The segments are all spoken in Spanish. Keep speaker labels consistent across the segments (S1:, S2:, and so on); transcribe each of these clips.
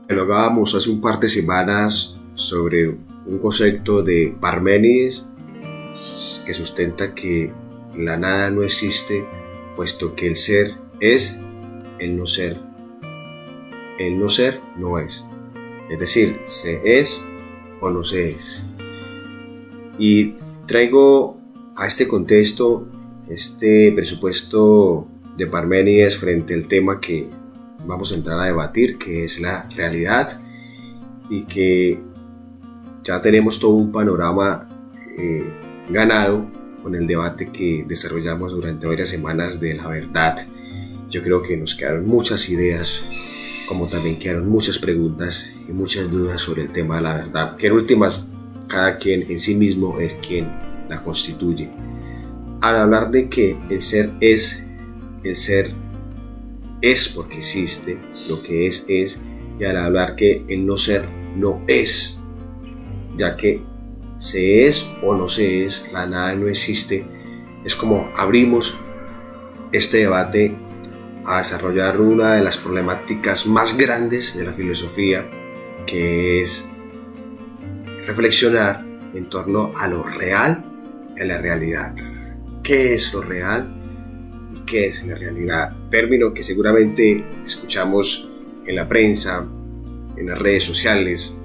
S1: Dialogábamos hace un par de semanas sobre un concepto de Parménides que sustenta que la nada no existe, puesto que el ser es el no ser. El no ser no es. Es decir, se es o no se es. Y traigo a este contexto, este presupuesto de Parménides frente al tema que vamos a entrar a debatir, que es la realidad, y que ya tenemos todo un panorama ganado con el debate que desarrollamos durante varias semanas de la verdad. Yo creo que nos quedaron muchas ideas, como también quedaron muchas preguntas y muchas dudas sobre el tema de la verdad, que en últimas cada quien en sí mismo es quien la constituye. Al hablar de que el ser es, el ser es porque existe, lo que es, y al hablar que el no ser no es, ya que se es o no se es, la nada no existe, es como abrimos este debate a desarrollar una de las problemáticas más grandes de la filosofía, que es reflexionar en torno a lo real y a la realidad. ¿Qué es lo real y qué es la realidad? Término que seguramente escuchamos en la prensa, en las redes sociales,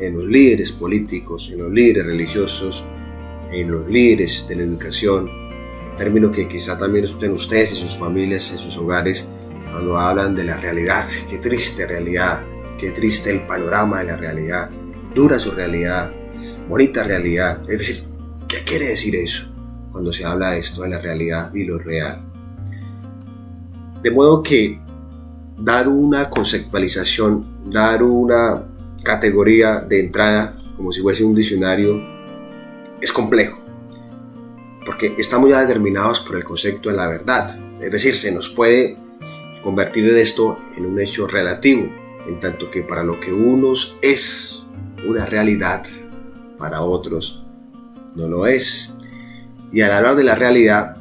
S1: en los líderes políticos, en los líderes religiosos, en los líderes de la educación. Término que quizá también escuchan ustedes y sus familias, en sus hogares, cuando hablan de la realidad. Qué triste realidad, qué triste el panorama de la realidad. Dura su realidad, bonita realidad. Es decir, ¿qué quiere decir eso cuando se habla de esto de la realidad y lo real? De modo que dar una conceptualización, dar una categoría de entrada, como si fuese un diccionario, es complejo, porque estamos ya determinados por el concepto de la verdad. Es decir, se nos puede convertir en esto en un hecho relativo, en tanto que para lo que unos es una realidad, para otros no lo es. Y al hablar de la realidad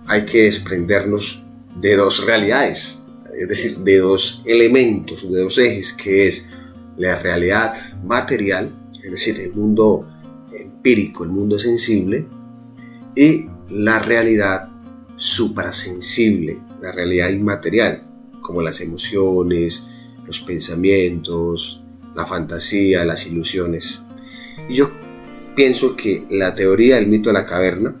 S1: hay que desprendernos de dos realidades, es decir, de dos elementos, de dos ejes, que es la realidad material, es decir, el mundo empírico, el mundo sensible, y la realidad suprasensible, la realidad inmaterial, como las emociones, los pensamientos, la fantasía, las ilusiones. Y yo pienso que la teoría del mito de la caverna,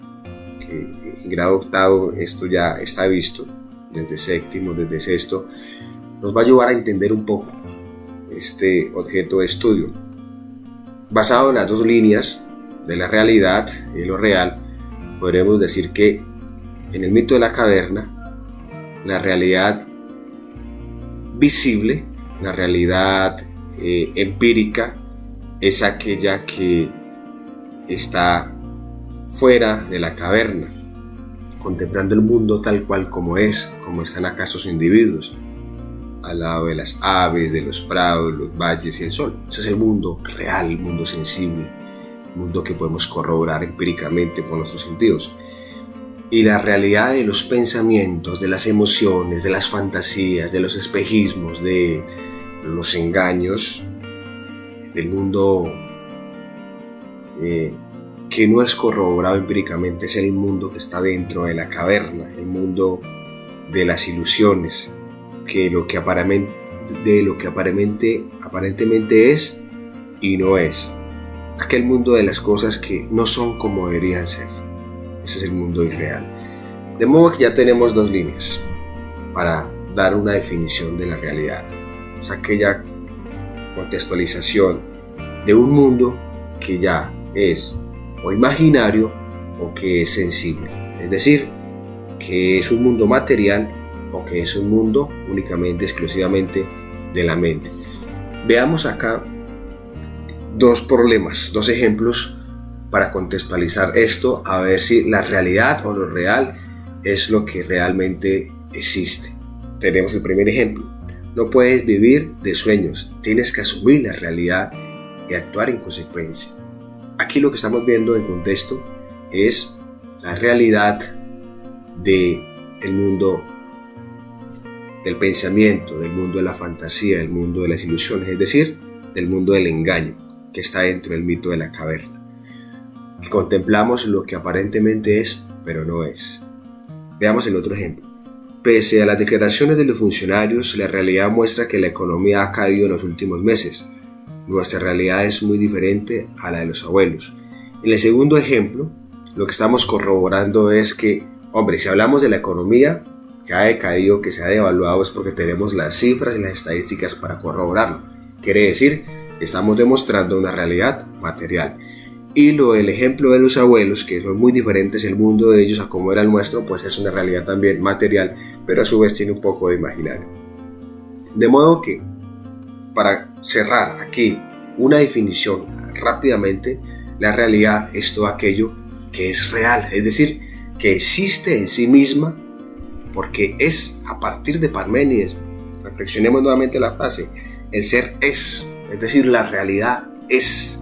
S1: que en grado octavo esto ya está visto, desde séptimo, desde sexto, nos va a ayudar a entender un poco este objeto de estudio. Basado en las dos líneas de la realidad y lo real, podremos decir que en el mito de la caverna, la realidad visible, la realidad empírica, es aquella que está fuera de la caverna, contemplando el mundo tal cual como es, como están acá esos individuos, al lado de las aves, de los prados, los valles y el sol. Ese es el mundo real, el mundo sensible, el mundo que podemos corroborar empíricamente por nuestros sentidos. Y la realidad de los pensamientos, de las emociones, de las fantasías, de los espejismos, de los engaños, del mundo que no es corroborado empíricamente, es el mundo que está dentro de la caverna, el mundo de las ilusiones, de lo que aparentemente es y no es. Aquel mundo de las cosas que no son como deberían ser. Ese es el mundo irreal. De modo que ya tenemos dos líneas para dar una definición de la realidad. Es aquella contextualización de un mundo que ya es o imaginario o que es sensible. Es decir, que es un mundo material o que es un mundo únicamente, exclusivamente de la mente. Veamos acá dos problemas, dos ejemplos para contextualizar esto, a ver si la realidad o lo real es lo que realmente existe. Tenemos el primer ejemplo. No puedes vivir de sueños, tienes que asumir la realidad y actuar en consecuencia. Aquí lo que estamos viendo en contexto es la realidad del mundo del pensamiento, del mundo de la fantasía, del mundo de las ilusiones, es decir, del mundo del engaño que está dentro del mito de la caverna. Contemplamos lo que aparentemente es, pero no es. Veamos el otro ejemplo. Pese a las declaraciones de los funcionarios, la realidad muestra que la economía ha caído en los últimos meses. Nuestra realidad es muy diferente a la de los abuelos. En el segundo ejemplo, lo que estamos corroborando es que, hombre, si hablamos de la economía que ha decaído, que se ha devaluado, es porque tenemos las cifras y las estadísticas para corroborarlo. Quiere decir que estamos demostrando una realidad material. Y el ejemplo de los abuelos, que son muy diferentes el mundo de ellos a como era el nuestro, pues es una realidad también material, pero a su vez tiene un poco de imaginario. De modo que, para cerrar aquí una definición rápidamente, la realidad es todo aquello que es real, es decir, que existe en sí misma, porque es a partir de Parménides. Reflexionemos nuevamente la frase: el ser es decir, la realidad es.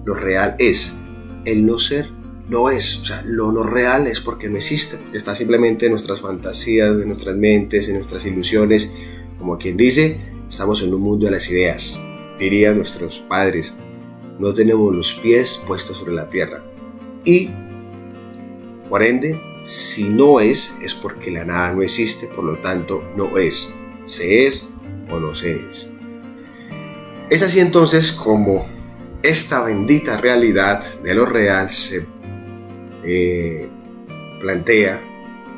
S1: Lo real es, el no ser no es, o sea, lo no real es porque no existe, está simplemente en nuestras fantasías, en nuestras mentes, en nuestras ilusiones. Como quien dice, estamos en un mundo de las ideas, dirían nuestros padres, no tenemos los pies puestos sobre la tierra. Y, por ende, si no es porque la nada no existe, por lo tanto no es, se es o no se es. Es así entonces como esta bendita realidad de lo real se plantea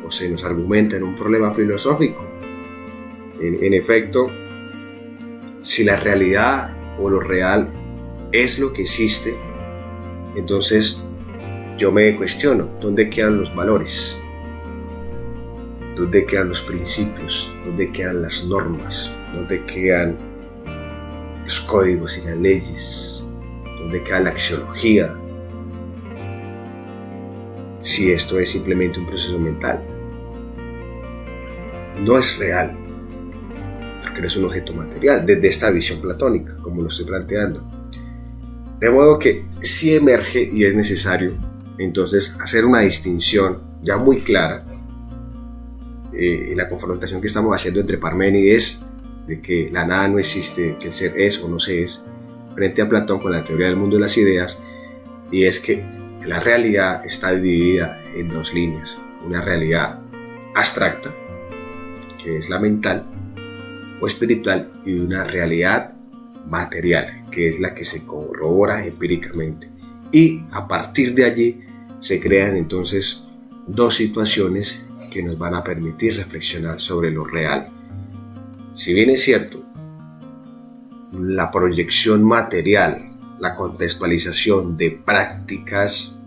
S1: o se nos argumenta en un problema filosófico. En efecto, si la realidad o lo real es lo que existe, entonces yo me cuestiono, ¿dónde quedan los valores? ¿Dónde quedan los principios? ¿Dónde quedan las normas? ¿Dónde quedan los códigos y las leyes? ¿Dónde queda la axiología? Si esto es simplemente un proceso mental, no es real, porque no es un objeto material, desde esta visión platónica, como lo estoy planteando. De modo que sí emerge y es necesario entonces hacer una distinción ya muy clara en la confrontación que estamos haciendo entre Parménides, de que la nada no existe, que el ser es o no se es, frente a Platón con la teoría del mundo de las ideas, y es que la realidad está dividida en dos líneas: una realidad abstracta, que es la mental o espiritual, y una realidad material, que es la que se corrobora empíricamente. Y a partir de allí se crean entonces dos situaciones que nos van a permitir reflexionar sobre lo real. Si bien es cierto, la proyección material, la contextualización de prácticas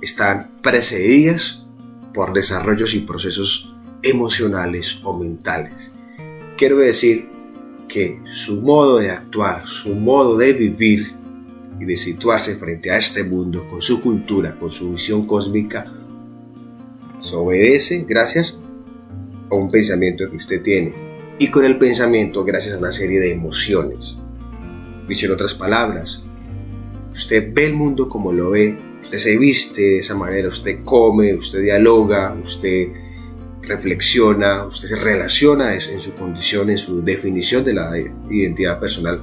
S1: están precedidas por desarrollos y procesos emocionales o mentales. Quiero decir que su modo de actuar, su modo de vivir y de situarse frente a este mundo, con su cultura, con su visión cósmica, se obedece gracias a un pensamiento que usted tiene, y con el pensamiento gracias a una serie de emociones. Dicho en otras palabras, usted ve el mundo como lo ve, usted se viste de esa manera, usted come, usted dialoga, usted reflexiona, usted se relaciona en su condición, en su definición de la identidad personal.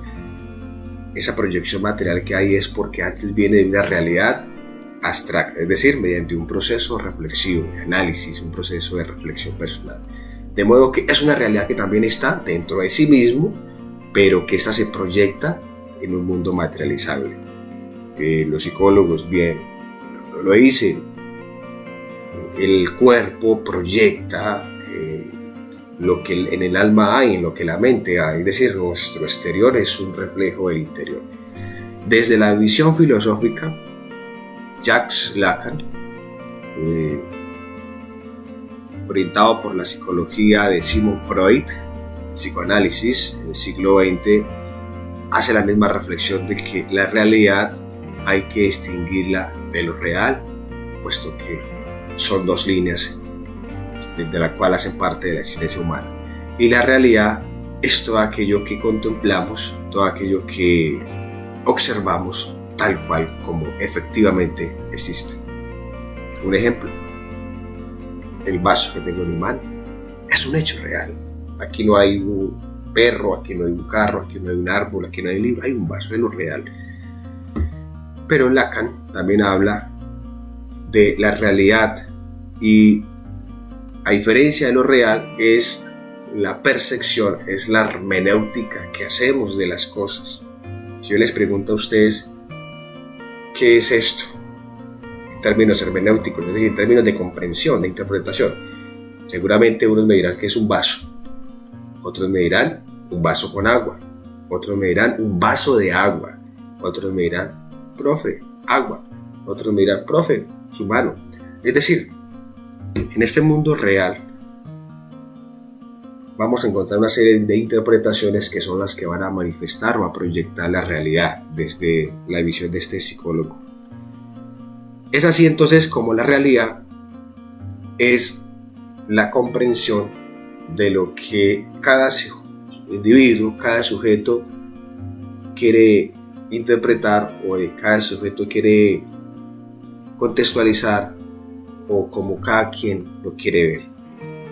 S1: Esa proyección material que hay es porque antes viene de una realidad abstracta, es decir, mediante un proceso reflexivo, de análisis, un proceso de reflexión personal. De modo que es una realidad que también está dentro de sí mismo, pero que ésta se proyecta en un mundo materializable. Los psicólogos bien lo dicen, el cuerpo proyecta lo que en el alma hay, en lo que la mente hay, es decir, nuestro exterior es un reflejo del interior. Desde la visión filosófica, Jacques Lacan, orientado por la psicología de Sigmund Freud, psicoanálisis en el siglo XX, hace la misma reflexión de que la realidad hay que distinguirla de lo real, puesto que son dos líneas de la cual hacen parte de la existencia humana. Y la realidad es todo aquello que contemplamos, todo aquello que observamos tal cual como efectivamente existe. Un ejemplo: el vaso que tengo en mi mano es un hecho real. Aquí no hay un perro, aquí no hay un carro, aquí no hay un árbol, aquí no hay un libro, hay un vaso, es lo real. Pero Lacan también habla de la realidad y, a diferencia de lo real, es la percepción, es la hermenéutica que hacemos de las cosas. Si yo les pregunto a ustedes, ¿qué es esto? En términos hermenéuticos, es decir, en términos de comprensión, de interpretación. Seguramente unos me dirán que es un vaso, otros me dirán un vaso con agua, otros me dirán un vaso de agua, otros me dirán, profe, agua, otros me dirán, profe, su mano. Es decir, en este mundo real vamos a encontrar una serie de interpretaciones que son las que van a manifestar o a proyectar la realidad desde la visión de este psicólogo. Es así entonces como la realidad es la comprensión de lo que cada individuo, cada sujeto quiere interpretar o de cada sujeto quiere contextualizar o como cada quien lo quiere ver.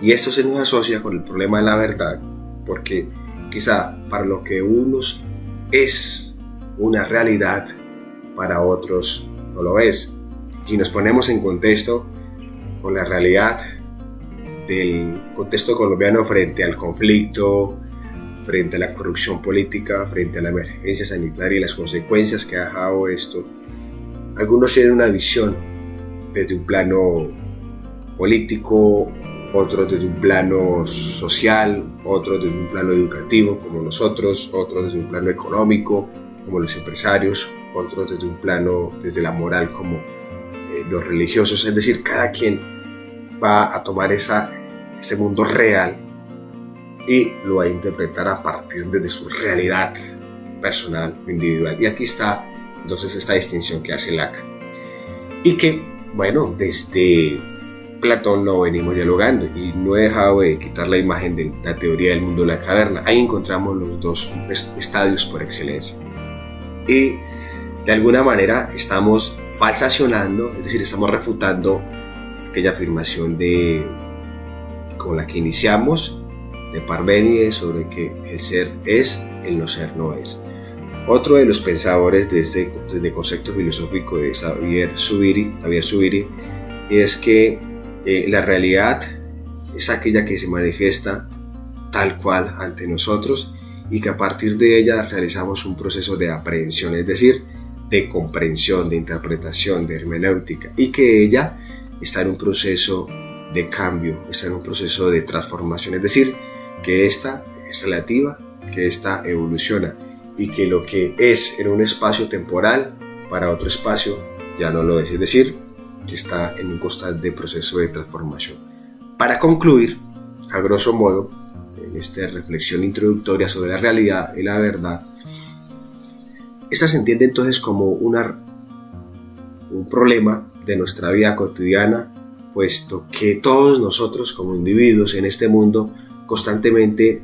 S1: Y esto se nos asocia con el problema de la verdad, porque quizá para lo que unos es una realidad, para otros no lo es. Si nos ponemos en contexto con la realidad del contexto colombiano frente al conflicto, frente a la corrupción política, frente a la emergencia sanitaria y las consecuencias que ha dejado esto, algunos tienen una visión desde un plano político, otros desde un plano social, otros desde un plano educativo como nosotros, otros desde un plano económico como los empresarios, otros desde un plano desde la moral como los religiosos. Es decir, cada quien va a tomar ese mundo real y lo va a interpretar a partir de su realidad personal o individual. Y aquí está entonces esta distinción que hace Lacan y que, bueno, desde Platón lo venimos dialogando y no he dejado de quitar la imagen de la teoría del mundo de la caverna. Ahí encontramos los dos estadios por excelencia y de alguna manera estamos falsacionando, es decir, estamos refutando aquella afirmación con la que iniciamos de Parménides sobre que el ser es, el no ser no es. Otro de los pensadores desde el concepto filosófico de Xavier Zubiri es que la realidad es aquella que se manifiesta tal cual ante nosotros y que a partir de ella realizamos un proceso de aprehensión, es decir, de comprensión, de interpretación, de hermenéutica, y que ella está en un proceso de cambio, está en un proceso de transformación, es decir, que esta es relativa, que esta evoluciona y que lo que es en un espacio temporal para otro espacio ya no lo es decir, que está en un constante proceso de transformación. Para concluir, a grosso modo, en esta reflexión introductoria sobre la realidad y la verdad, esta se entiende entonces como un problema de nuestra vida cotidiana, puesto que todos nosotros como individuos en este mundo constantemente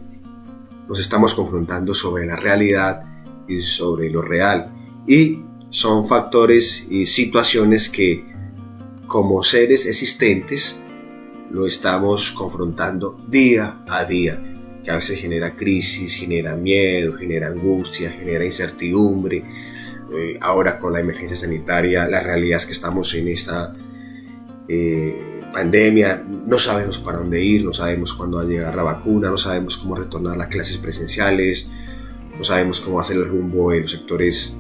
S1: nos estamos confrontando sobre la realidad y sobre lo real, y son factores y situaciones que como seres existentes lo estamos confrontando día a día, que a veces genera crisis, genera miedo, genera angustia, genera incertidumbre. Ahora con la emergencia sanitaria, la realidad es que estamos en esta pandemia, no sabemos para dónde ir, no sabemos cuándo va a llegar la vacuna, no sabemos cómo retornar a las clases presenciales, no sabemos cómo va a ser el rumbo de los sectores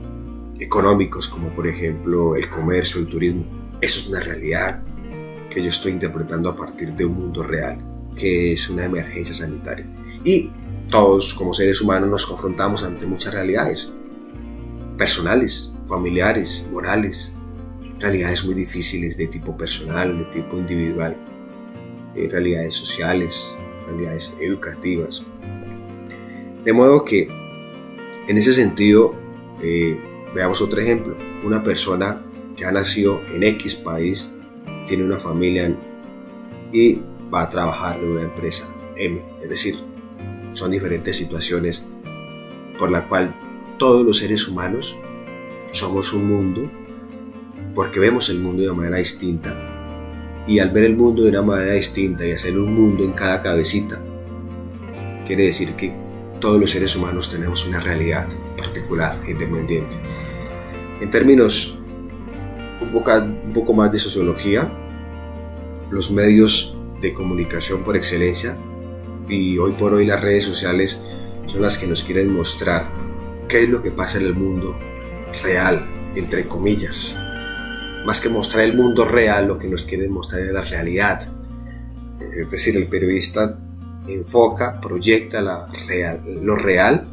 S1: económicos, como por ejemplo el comercio, el turismo. Eso es una realidad que yo estoy interpretando a partir de un mundo real, que es una emergencia sanitaria. Y todos como seres humanos nos confrontamos ante muchas realidades, personales, familiares, morales, realidades muy difíciles de tipo personal, de tipo individual, realidades sociales, realidades educativas. De modo que, en ese sentido, veamos otro ejemplo. Una persona que ha nacido en X país, tiene una familia y va a trabajar en una empresa M, es decir, son diferentes situaciones por la cual todos los seres humanos somos un mundo porque vemos el mundo de manera distinta Y al ver el mundo de una manera distinta y hacer un mundo en cada cabecita, quiere decir que todos los seres humanos tenemos una realidad particular e independiente. En términos un poco más de sociología, los medios de comunicación por excelencia y hoy por hoy las redes sociales son las que nos quieren mostrar qué es lo que pasa en el mundo real, entre comillas. Más que mostrar el mundo real, lo que nos quieren mostrar es la realidad. Es decir, el periodista enfoca, proyecta lo real,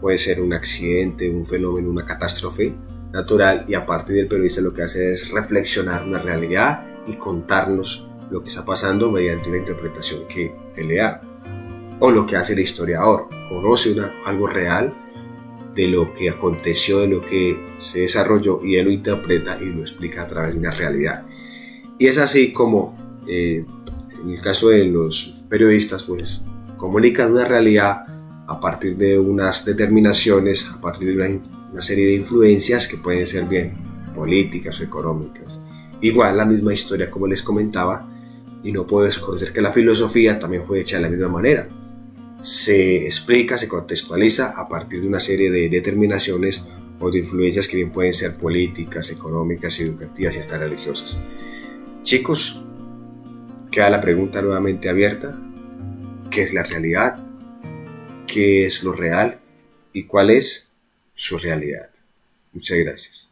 S1: puede ser un accidente, un fenómeno, una catástrofe natural, y a partir del periodista lo que hace es reflexionar una realidad y contarnos lo que está pasando mediante una interpretación que él le da. O lo que hace el historiador, conoce algo real de lo que aconteció, de lo que se desarrolló, y él lo interpreta y lo explica a través de una realidad. Y es así como en el caso de los periodistas, pues comunican una realidad a partir de unas determinaciones, a partir de una serie de influencias que pueden ser bien políticas o económicas. Igual la misma historia, como les comentaba, y no puedo desconocer que la filosofía también fue hecha de la misma manera. Se explica, se contextualiza a partir de una serie de determinaciones o de influencias que bien pueden ser políticas, económicas, educativas y hasta religiosas. Chicos, queda la pregunta nuevamente abierta: ¿qué es la realidad? ¿Qué es lo real? ¿Y cuál es su realidad? Muchas gracias.